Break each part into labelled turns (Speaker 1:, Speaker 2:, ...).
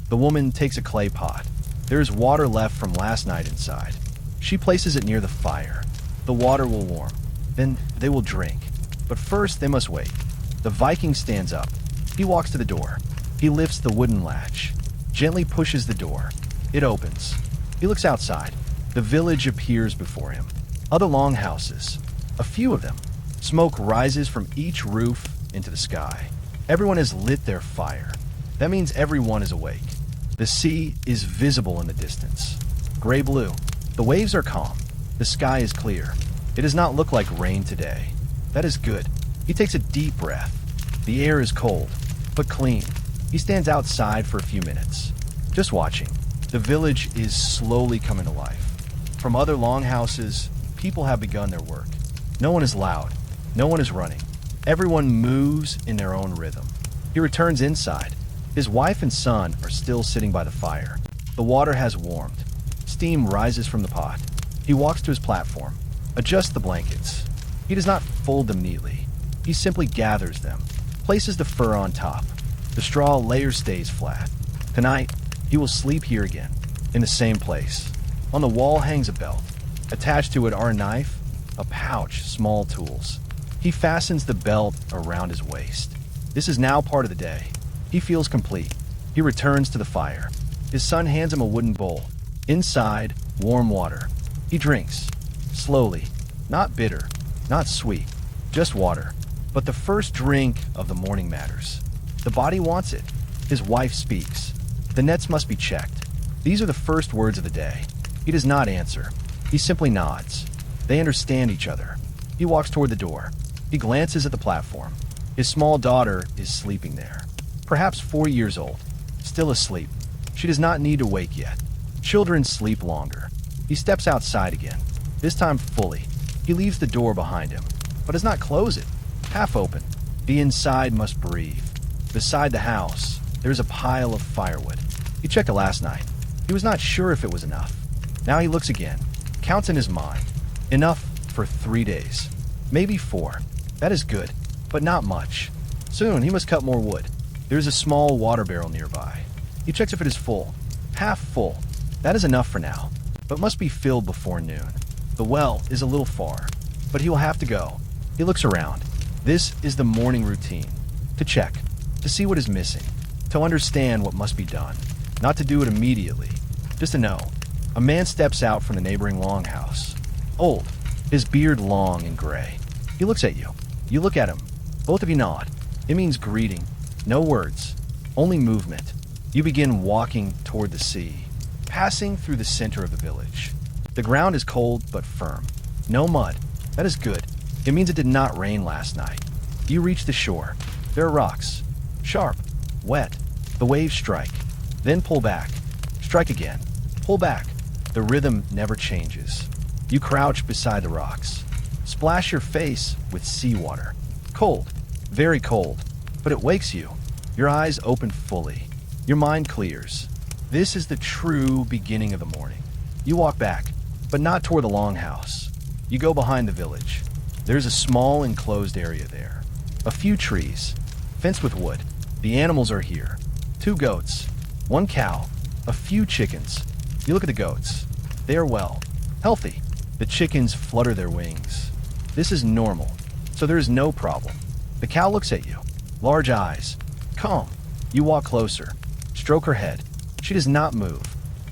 Speaker 1: The woman takes a clay pot. There is water left from last night inside. She places it near the fire. The water will warm. Then they will drink. But first they must wait. The Viking stands up. He walks to the door. He lifts the wooden latch, gently pushes the door. It opens. He looks outside. The village appears before him. Other longhouses, a few of them. Smoke rises from each roof into the sky. Everyone has lit their fire. That means everyone is awake. The sea is visible in the distance. Gray-blue. The waves are calm. The sky is clear. It does not look like rain today. That is good. He takes a deep breath. The air is cold, but clean. He stands outside for a few minutes, just watching. The village is slowly coming to life. From other longhouses, people have begun their work. No one is loud. No one is running. Everyone moves in their own rhythm. He returns inside. His wife and son are still sitting by the fire. The water has warmed. Steam rises from the pot. He walks to his platform, adjusts the blankets. He does not fold them neatly. He simply gathers them, places the fur on top. The straw layer stays flat. Tonight, he will sleep here again, in the same place. On the wall hangs a belt. Attached to it are a knife, a pouch, small tools. He fastens the belt around his waist. This is now part of the day. He feels complete. He returns to the fire. His son hands him a wooden bowl. Inside, warm water. He drinks, slowly, not bitter, not sweet, just water. But the first drink of the morning matters. The body wants it. His wife speaks. The nets must be checked. These are the first words of the day. He does not answer. He simply nods. They understand each other. He walks toward the door. He glances at the platform. His small daughter is sleeping there. Perhaps 4 years old. Still asleep. She does not need to wake yet. Children sleep longer. He steps outside again. This time fully. He leaves the door behind him, but does not close it. Half open. The inside must breathe. Beside the house, there is a pile of firewood. He checked it last night. He was not sure if it was enough. Now he looks again. Counts in his mind. Enough for 3 days. Maybe 4. That is good, but not much. Soon he must cut more wood. There is a small water barrel nearby. He checks if it is full. Half full. That is enough for now, but must be filled before noon. The well is a little far, but he will have to go. He looks around. This is the morning routine. To check. To see what is missing. To understand what must be done. Not to do it immediately. Just to know. A man steps out from the neighboring longhouse. Old. His beard long and gray. He looks at you. You look at him. Both of you nod. It means greeting. No words. Only movement. You begin walking toward the sea. Passing through the center of the village. The ground is cold but firm. No mud. That is good. It means it did not rain last night. You reach the shore. There are rocks. Sharp. Wet. The waves strike. Then pull back. Strike again. Pull back. The rhythm never changes. You crouch beside the rocks. Splash your face with seawater. Cold. Very cold. But it wakes you. Your eyes open fully. Your mind clears. This is the true beginning of the morning. You walk back, but not toward the longhouse. You go behind the village. There's a small enclosed area there. A few trees. Fenced with wood. The animals are here. 2 goats. 1 cow. A few chickens. You look at the goats. They are well. Healthy. The chickens flutter their wings. This is normal, so there is no problem. The cow looks at you. Large eyes. Calm. You walk closer. Stroke her head. She does not move.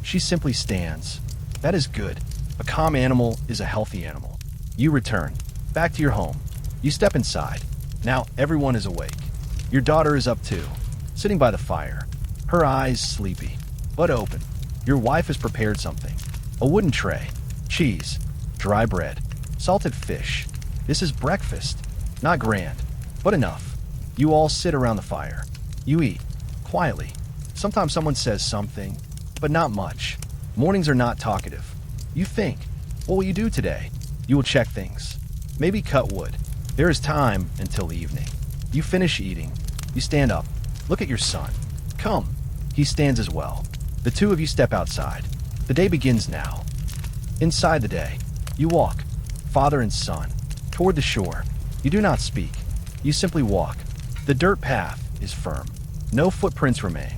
Speaker 1: She simply stands. That is good. A calm animal is a healthy animal. You return. Back to your home. You step inside. Now everyone is awake. Your daughter is up too, sitting by the fire. Her eyes sleepy, but open. Your wife has prepared something. A wooden tray. Cheese. Dry bread. Salted fish. This is breakfast. Not grand, but enough. You all sit around the fire. You eat. Quietly. Sometimes someone says something, but not much. Mornings are not talkative. You think, what will you do today? You will check things. Maybe cut wood. There is time until the evening. You finish eating. You stand up. Look at your son. Come. He stands as well. The 2 of you step outside. The day begins now. Inside the day, you walk, father and son, toward the shore. You do not speak. You simply walk. The dirt path is firm. No footprints remain.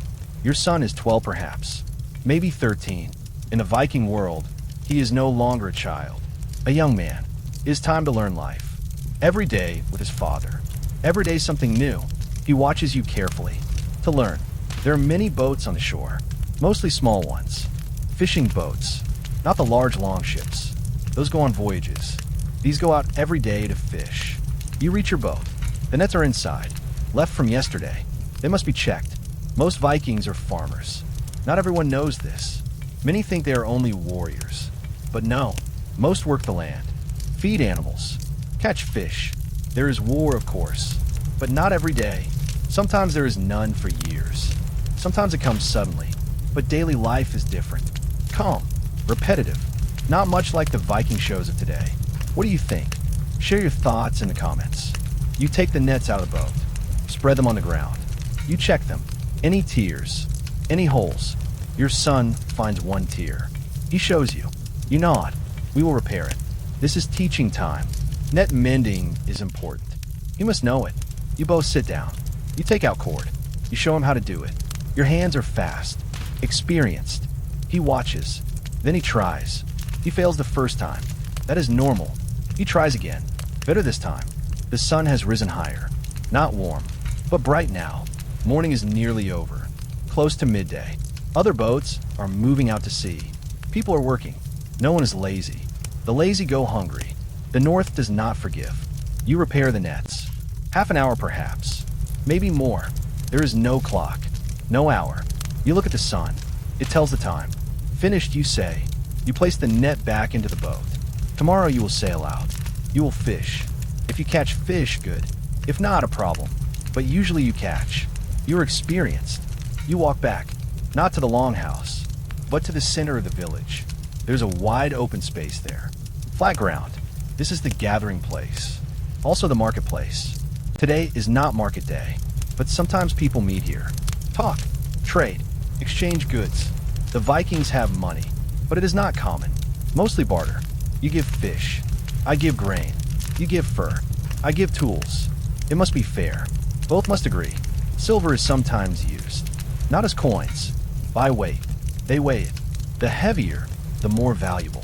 Speaker 1: Your son is 12 perhaps, maybe 13. In the Viking world, he is no longer a child, a young man. It is time to learn life. Every day with his father. Every day something new. He watches you carefully. To learn. There are many boats on the shore, mostly small ones. Fishing boats, not the large longships. Those go on voyages. These go out every day to fish. You reach your boat. The nets are inside, left from yesterday. They must be checked. Most Vikings are farmers. Not everyone knows this. Many think they are only warriors. But no, most work the land, feed animals, catch fish. There is war, of course, but not every day. Sometimes there is none for years. Sometimes it comes suddenly, but daily life is different. Calm, repetitive, not much like the Viking shows of today. What do you think? Share your thoughts in the comments. You take the nets out of the boat, spread them on the ground. You check them. Any tears, any holes. Your son finds one tear. He shows you. You nod. We will repair it. This is teaching time. Net mending is important. You must know it. You both sit down. You take out cord. You show him how to do it. Your hands are fast, experienced. He watches. Then he tries. He fails the first time. That is normal. He tries again. Better this time. The sun has risen higher. Not warm, but bright now. Morning is nearly over. Close to midday. Other boats are moving out to sea. People are working. No one is lazy. The lazy go hungry. The north does not forgive. You repair the nets. Half an hour perhaps. Maybe more. There is no clock. No hour. You look at the sun. It tells the time. Finished, you say. You place the net back into the boat. Tomorrow you will sail out. You will fish. If you catch fish, good. If not, a problem. But usually you catch. You are experienced. You walk back. Not to the longhouse, but to the center of the village. There's a wide open space there. Flat ground. This is the gathering place. Also the marketplace. Today is not market day, but sometimes people meet here. Talk, trade, exchange goods. The Vikings have money, but it is not common. Mostly barter. You give fish. I give grain. You give fur. I give tools. It must be fair. Both must agree. Silver is sometimes used. Not as coins. By weight. They weigh it. The heavier, the more valuable.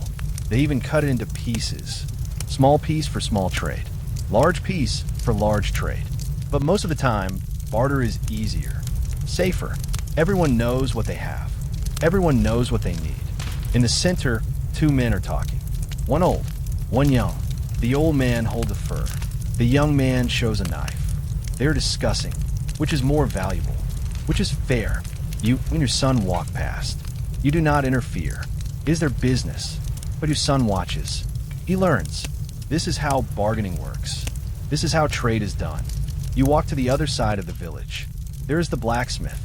Speaker 1: They even cut it into pieces. Small piece for small trade. Large piece for large trade. But most of the time, barter is easier. Safer. Everyone knows what they have. Everyone knows what they need. In the center, two men are talking. One old, one young. The old man holds a fur. The young man shows a knife. They are discussing which is more valuable, which is fair. You and your son walk past. You do not interfere. It is their business. But your son watches. He learns. This is how bargaining works. This is how trade is done. You walk to the other side of the village. There is the blacksmith.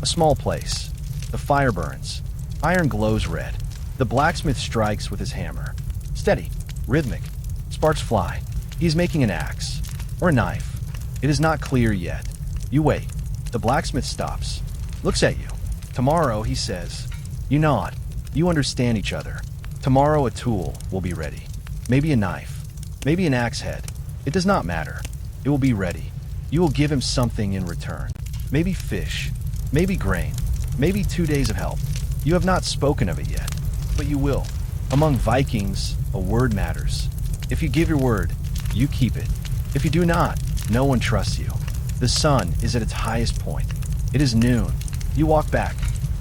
Speaker 1: A small place. The fire burns. Iron glows red. The blacksmith strikes with his hammer. Steady. Rhythmic. Sparks fly. He is making an axe. Or a knife. It is not clear yet. You wait. The blacksmith stops. Looks at you. Tomorrow, he says. You nod. You understand each other. Tomorrow a tool will be ready. Maybe a knife. Maybe an axe head. It does not matter. It will be ready. You will give him something in return. Maybe fish. Maybe grain. Maybe 2 days of help. You have not spoken of it yet. But you will. Among Vikings, a word matters. If you give your word, you keep it. If you do not, no one trusts you. The sun is at its highest point. It is noon. You walk back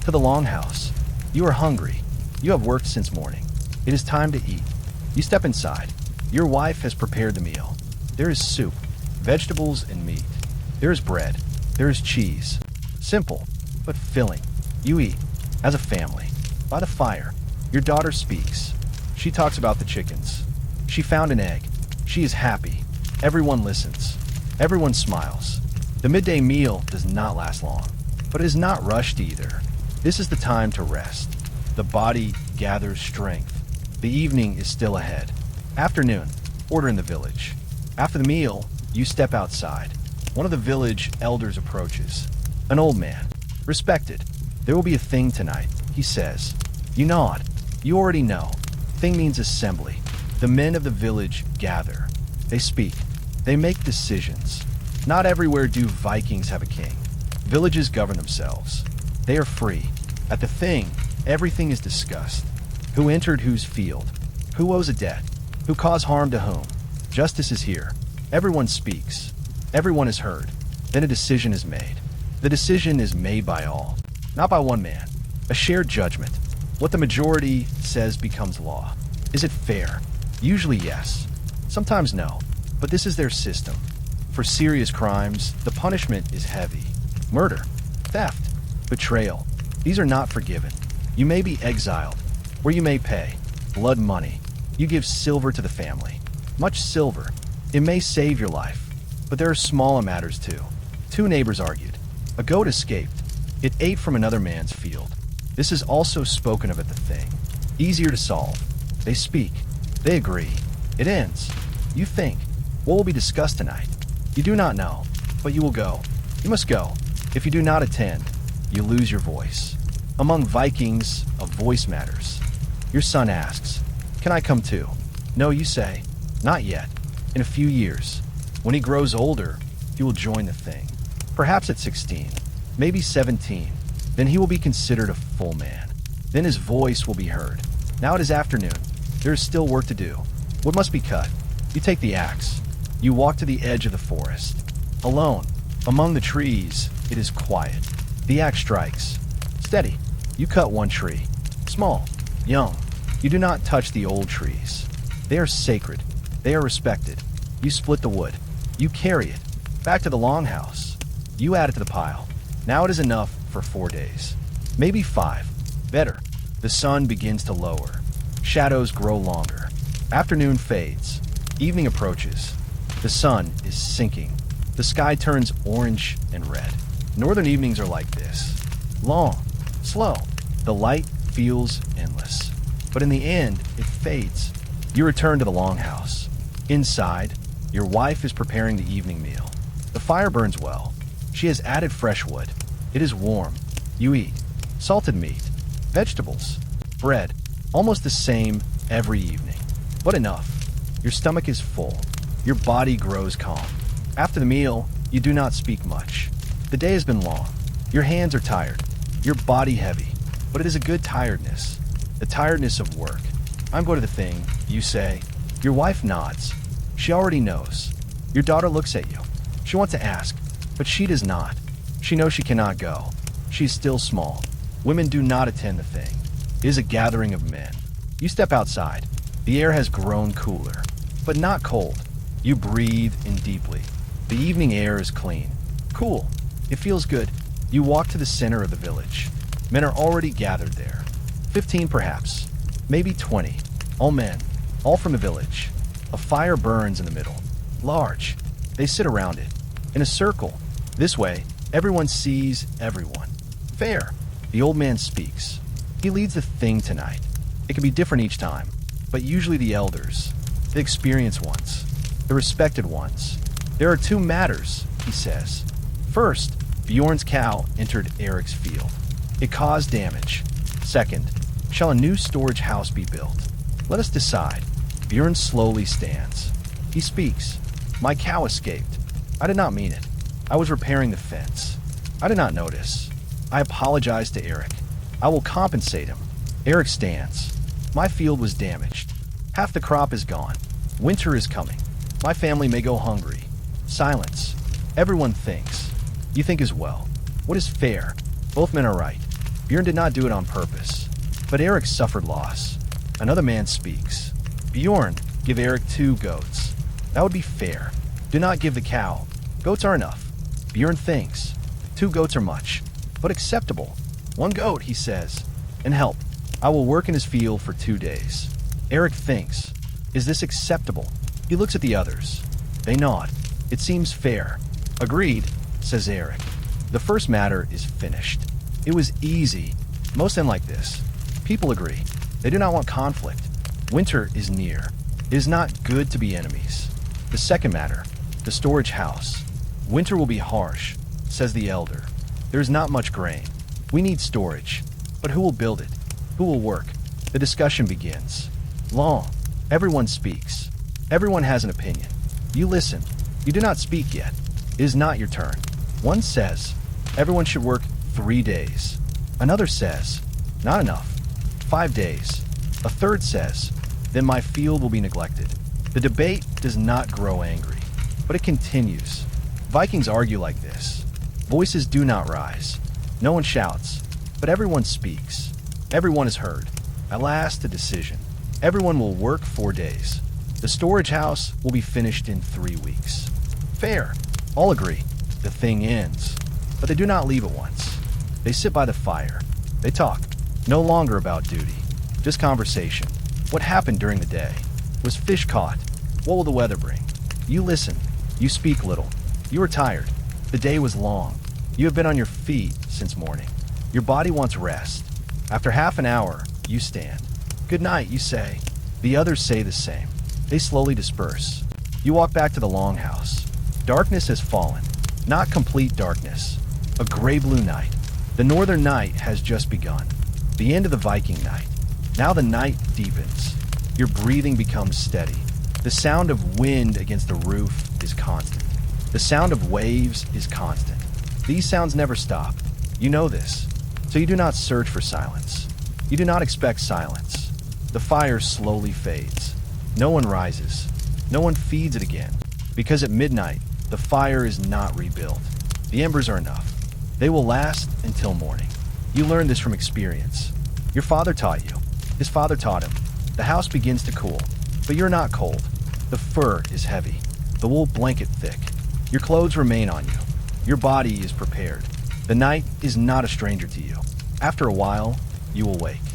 Speaker 1: to the longhouse. You are hungry. You have worked since morning. It is time to eat. You step inside. Your wife has prepared the meal. There is soup, vegetables, and meat. There is bread. There is cheese. Simple, but filling. You eat, as a family, by the fire. Your daughter speaks. She talks about the chickens. She found an egg. She is happy. Everyone listens. Everyone smiles. The midday meal does not last long, but it is not rushed either. This is the time to rest. The body gathers strength. The evening is still ahead. Afternoon, order in the village. After the meal, you step outside. One of the village elders approaches. An old man. Respected. There will be a thing tonight, he says. You nod. You already know. Thing means assembly. The men of the village gather. They speak. They make decisions. Not everywhere do Vikings have a king. Villages govern themselves. They are free. At the thing, everything is discussed. Who entered whose field? Who owes a debt? Who caused harm to whom? Justice is here. Everyone speaks. Everyone is heard. Then a decision is made. The decision is made by all, not by one man. A shared judgment. What the majority says becomes law. Is it fair? Usually yes. Sometimes no. But this is their system. For serious crimes, the punishment is heavy. Murder, theft, betrayal. These are not forgiven. You may be exiled, or you may pay. Blood money. You give silver to the family. Much silver. It may save your life. But there are smaller matters too. Two neighbors argued. A goat escaped. It ate from another man's field. This is also spoken of at the thing. Easier to solve. They speak. They agree. It ends. You think. What will be discussed tonight? You do not know, but you will go. You must go. If you do not attend, you lose your voice. Among Vikings, a voice matters. Your son asks, "Can I come too?" No, you say, "Not yet. In a few years. When he grows older, he will join the thing. Perhaps at 16, maybe 17. Then he will be considered a full man. Then his voice will be heard. Now it is afternoon. There is still work to do. Wood must be cut. You take the axe. You walk to the edge of the forest. Alone. Among the trees, it is quiet. The axe strikes. Steady. You cut one tree. Small. Young. You do not touch the old trees. They are sacred. They are respected. You split the wood. You carry it. Back to the longhouse. You add it to the pile. Now it is enough for 4 days. Maybe 5. Better. The sun begins to lower. Shadows grow longer. Afternoon fades. Evening approaches. The sun is sinking. The sky turns orange and red. Northern evenings are like this. Long. Slow. The light feels endless. But in the end, it fades. You return to the longhouse. Inside, your wife is preparing the evening meal. The fire burns well. She has added fresh wood. It is warm. You eat. Salted meat. Vegetables. Bread. Almost the same every evening. But enough. Your stomach is full. Your body grows calm. After the meal, you do not speak much. The day has been long. Your hands are tired. Your body heavy. But it is a good tiredness. The tiredness of work. I'm going to the thing, you say. Your wife nods. She already knows. Your daughter looks at you. She wants to ask, but she does not. She knows she cannot go. She is still small. Women do not attend the thing. It is a gathering of men. You step outside. The air has grown cooler, but not cold. You breathe in deeply. The evening air is clean. Cool. It feels good. You walk to the center of the village. Men are already gathered there. 15 perhaps. Maybe 20. All men. All from the village. A fire burns in the middle. Large. They sit around it. In a circle. This way, everyone sees everyone. Fair. The old man speaks. He leads the thing tonight. It can be different each time, but usually the elders. The experienced ones. The respected ones. There are 2 matters, he says. First, Bjorn's cow entered Eric's field. It caused damage. Second, shall a new storage house be built? Let us decide. Bjorn slowly stands. He speaks. My cow escaped. I did not mean it. I was repairing the fence. I did not notice. I apologize to Eric. I will compensate him. Eric stands. My field was damaged. Half the crop is gone. Winter is coming. My family may go hungry. Silence. Everyone thinks. You think as well. What is fair? Both men are right. Bjorn did not do it on purpose. But Eric suffered loss. Another man speaks. Bjorn, give Eric 2 goats. That would be fair. Do not give the cow. Goats are enough. Bjorn thinks. 2 goats are much, but acceptable. 1 goat, he says. And help. I will work in his field for 2 days. Eric thinks. Is this acceptable? He looks at the others. They nod. It seems fair. Agreed, says Eric. The first matter is finished. It was easy. Most men like this. People agree. They do not want conflict. Winter is near. It is not good to be enemies. The second matter, the storage house. Winter will be harsh, says the elder. There is not much grain. We need storage. But who will build it? Who will work? The discussion begins. Long. Everyone speaks. Everyone has an opinion. You listen. You do not speak yet. It is not your turn. One says, everyone should work 3 days. Another says, "Not enough. 5 days." A third says, "Then my field will be neglected." The debate does not grow angry, but it continues. Vikings argue like this. Voices do not rise. No one shouts, but everyone speaks. Everyone is heard. At last, a decision. Everyone will work 4 days. The storage house will be finished in 3 weeks. Fair. All agree. The thing ends. But they do not leave at once. They sit by the fire. They talk. No longer about duty. Just conversation. What happened during the day? Was fish caught? What will the weather bring? You listen. You speak little. You are tired. The day was long. You have been on your feet since morning. Your body wants rest. After half an hour, you stand. "Good night," you say. The others say the same. They slowly disperse. You walk back to the longhouse. Darkness has fallen. Not complete darkness. A gray-blue night. The northern night has just begun. The end of the Viking night. Now the night deepens. Your breathing becomes steady. The sound of wind against the roof is constant. The sound of waves is constant. These sounds never stop. You know this. So you do not search for silence. You do not expect silence. The fire slowly fades. No one rises. No one feeds it again. Because at midnight, the fire is not rebuilt. The embers are enough. They will last until morning. You learn this from experience. Your father taught you. His father taught him. The house begins to cool, but you're not cold. The fur is heavy. The wool blanket thick. Your clothes remain on you. Your body is prepared. The night is not a stranger to you. After a while, you will wake.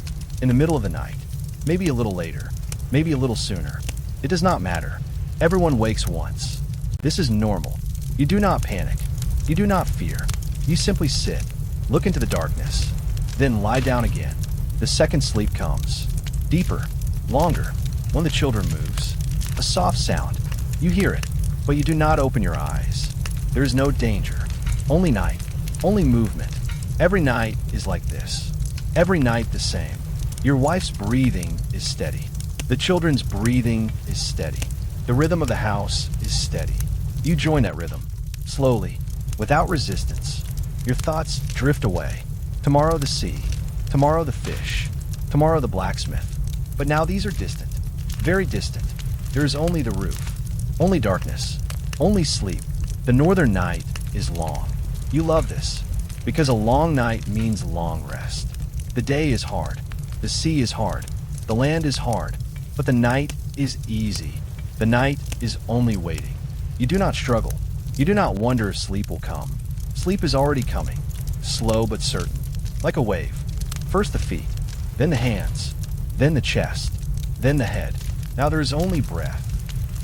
Speaker 1: In the middle of the night. Maybe a little later. Maybe a little sooner. It does not matter. Everyone wakes once. This is normal. You do not panic. You do not fear. You simply sit, look into the darkness, then lie down again. The second sleep comes. Deeper, longer. When the children moves. A soft sound. You hear it, but you do not open your eyes. There is no danger. Only night. Only movement. Every night is like this. Every night the same. Your wife's breathing is steady. The children's breathing is steady. The rhythm of the house is steady. You join that rhythm. Slowly. Without resistance. Your thoughts drift away. Tomorrow the sea. Tomorrow the fish. Tomorrow the blacksmith. But now these are distant. Very distant. There is only the roof. Only darkness. Only sleep. The northern night is long. You love this. Because a long night means long rest. The day is hard. The sea is hard. The land is hard. But the night is easy. The night is only waiting. You do not struggle. You do not wonder if sleep will come. Sleep is already coming. Slow but certain. Like a wave. First the feet. Then the hands. Then the chest. Then the head. Now there is only breath.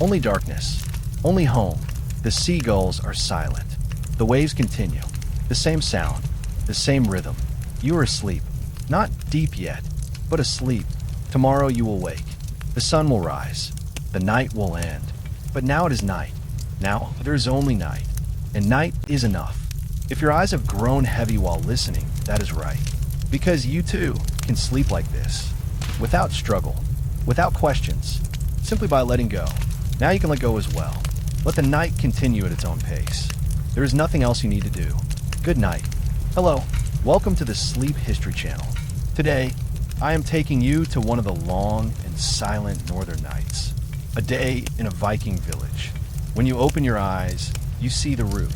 Speaker 1: Only darkness. Only home. The seagulls are silent. The waves continue. The same sound. The same rhythm. You are asleep. Not deep yet, but asleep. Tomorrow you will wake. The sun will rise. The night will end. But now it is night. Now there is only night. And night is enough. If your eyes have grown heavy while listening, that is right. Because you too can sleep like this. Without struggle. Without questions. Simply by letting go. Now you can let go as well. Let the night continue at its own pace. There is nothing else you need to do. Good night. Hello. Welcome to the Sleep History Channel. Today, I am taking you to one of the long and silent northern nights. A day in a Viking village. When you open your eyes, you see the roof.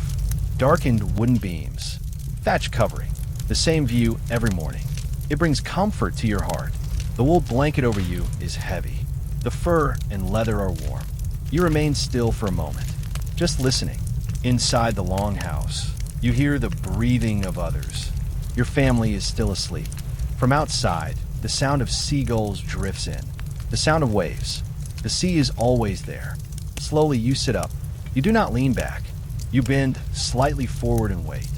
Speaker 1: Darkened wooden beams. Thatch covering. The same view every morning. It brings comfort to your heart. The wool blanket over you is heavy. The fur and leather are warm. You remain still for a moment, just listening. Inside the longhouse, you hear the breathing of others. Your family is still asleep. From outside, the sound of seagulls drifts in. The sound of waves. The sea is always there. Slowly you sit up. You do not lean back. You bend slightly forward and wait.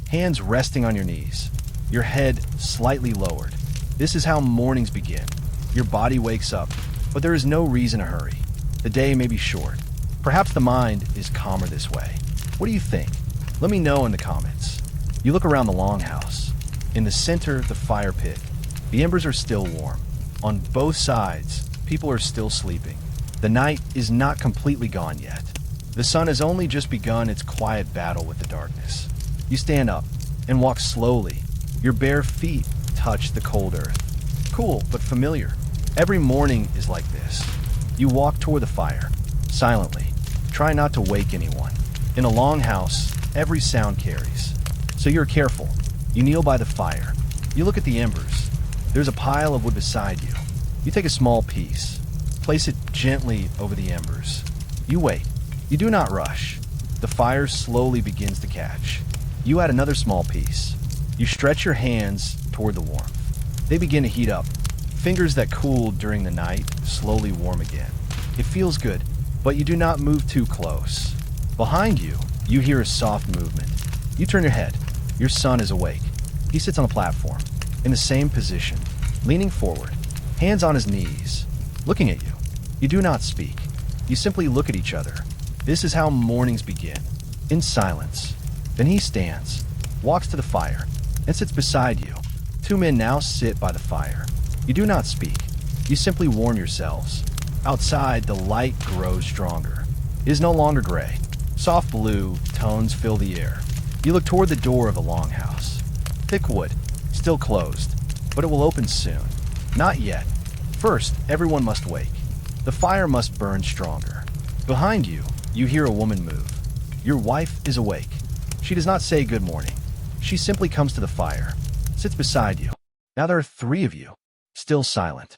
Speaker 1: Hands resting on your knees. Your head slightly lowered. This is how mornings begin. Your body wakes up, but there is no reason to hurry. The day may be short. Perhaps the mind is calmer this way. What do you think? Let me know in the comments. You look around the longhouse. In the center, the fire pit. The embers are still warm. On both sides, people are still sleeping. The night is not completely gone yet. The sun has only just begun its quiet battle with the darkness. You stand up and walk slowly. Your bare feet touch the cold earth. Cool, but familiar. Every morning is like this. You walk toward the fire, silently. Try not to wake anyone. In a longhouse, every sound carries. So you're careful. You kneel by the fire. You look at the embers. There's a pile of wood beside you. You take a small piece. Place it gently over the embers. You wait. You do not rush. The fire slowly begins to catch. You add another small piece. You stretch your hands toward the warmth. They begin to heat up. Fingers that cooled during the night slowly warm again. It feels good, but you do not move too close. Behind you, you hear a soft movement. You turn your head. Your son is awake. He sits on the platform, in the same position, leaning forward, hands on his knees, looking at you. You do not speak. You simply look at each other. This is how mornings begin, in silence. Then he stands, walks to the fire, and sits beside you. Two men now sit by the fire. You do not speak. You simply warm yourselves. Outside, the light grows stronger. It is no longer gray. Soft blue tones fill the air. You look toward the door of the longhouse. Thick wood, still closed, but it will open soon. Not yet. First, everyone must wake. The fire must burn stronger. Behind you, you hear a woman move. Your wife is awake. She does not say good morning. She simply comes to the fire, sits beside you. Now there are three of you, still silent.